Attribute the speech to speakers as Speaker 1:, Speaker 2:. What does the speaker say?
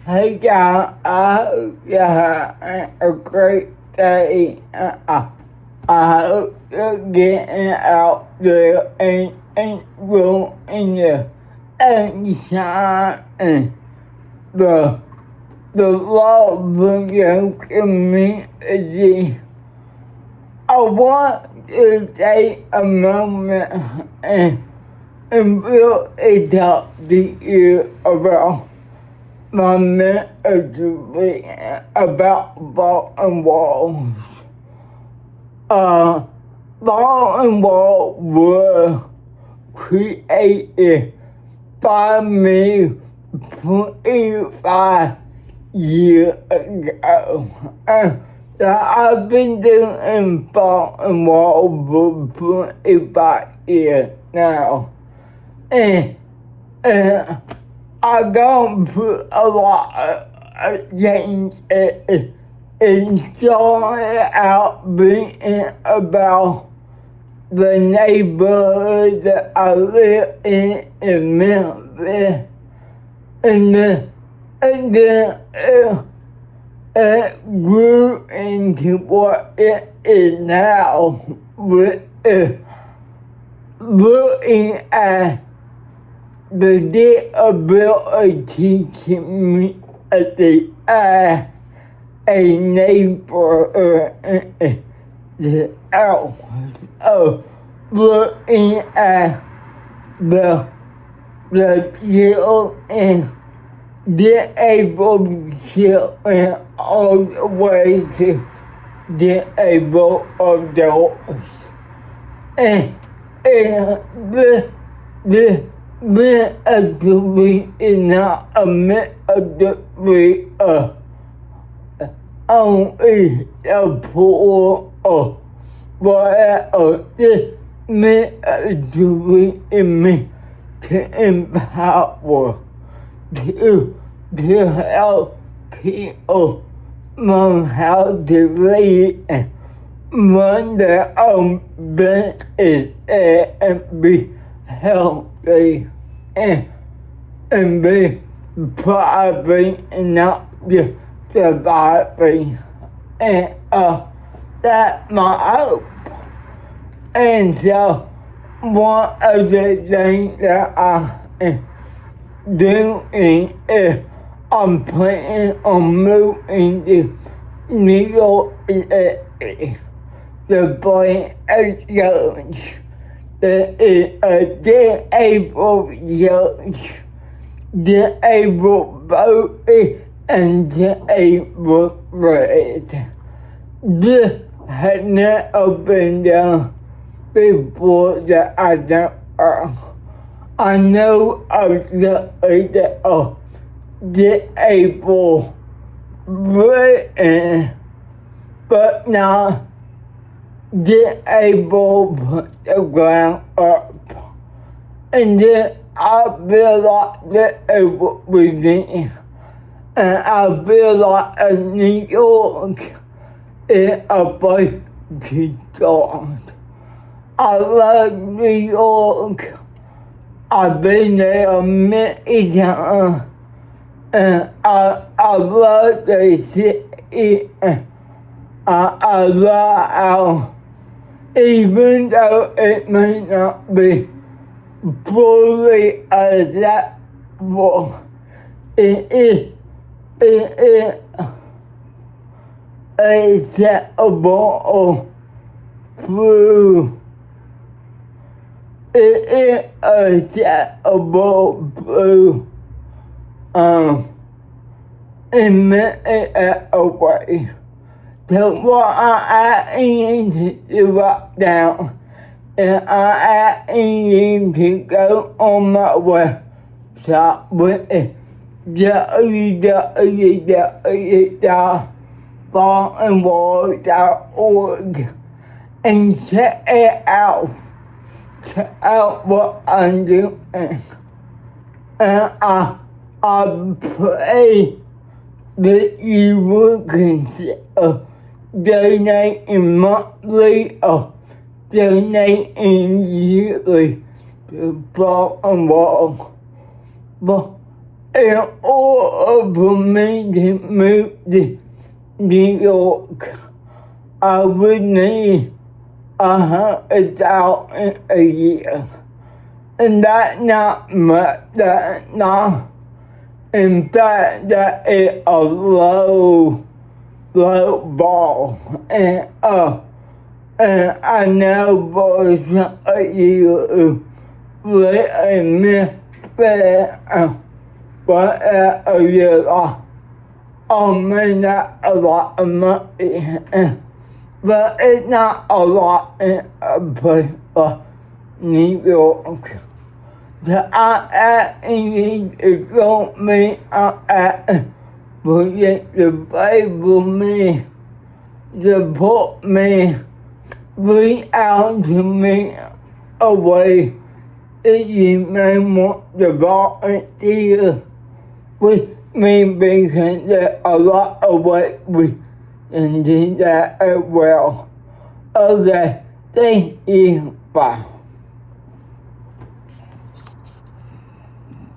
Speaker 1: Hey y'all, I hope you having a great day. I hope you're getting out there and enjoying the sunshine and the love of your community. I want to take a moment and really talk to you about my ministry about ball and walls. Ball and wall were created by me 25 years ago. And I've been doing ball and wall for 25 years now. And I gone through a lot of things and started out being about the neighborhood that I live in Memphis. And then it grew into what it is now, with looking at the disability community as a neighbor else. So looking at the children, disabled children, all the way to disabled adults. And the ministry is not a ministry of only support or whatever. This ministry is meant to empower, to help people learn how to lead and run their own business and be healthy and be thriving and not just surviving. And that's my hope. And so one of the things that I'm doing is I'm planning on moving to New York City to play a church that is a disabled church, disabled body and disabled race. This had never been done before that I don't I know exactly that disabled race, but now disabled put the ground up. And then I feel like disabled within. And I feel like New York is a place to start. I love New York. I've been there many times. And I love the city. I love how, even though it may not be fully acceptable, it is acceptable through. It is acceptable through in a way. So what I'm asking you to do right now is I'm asking you to go on my website, which is www.barandwall.org, and check it out. Check out what I'm doing. And I pray that you will consider donating monthly or donating yearly to Ball and Wall. But in order for me to move to New York, I would need $100,000 a year. And that's not much, that's not. In fact, that is a low ball. And I know for some of you live in Memphis, but you are, may not a lot of money, but it's not a lot in a place like New York. So I'm asking you to show me, I'm asking for you to pray for me, support me, reach out to me a way that you may want to volunteer with me, because there's a lot of ways we can do that as well. Okay, thank you, bye.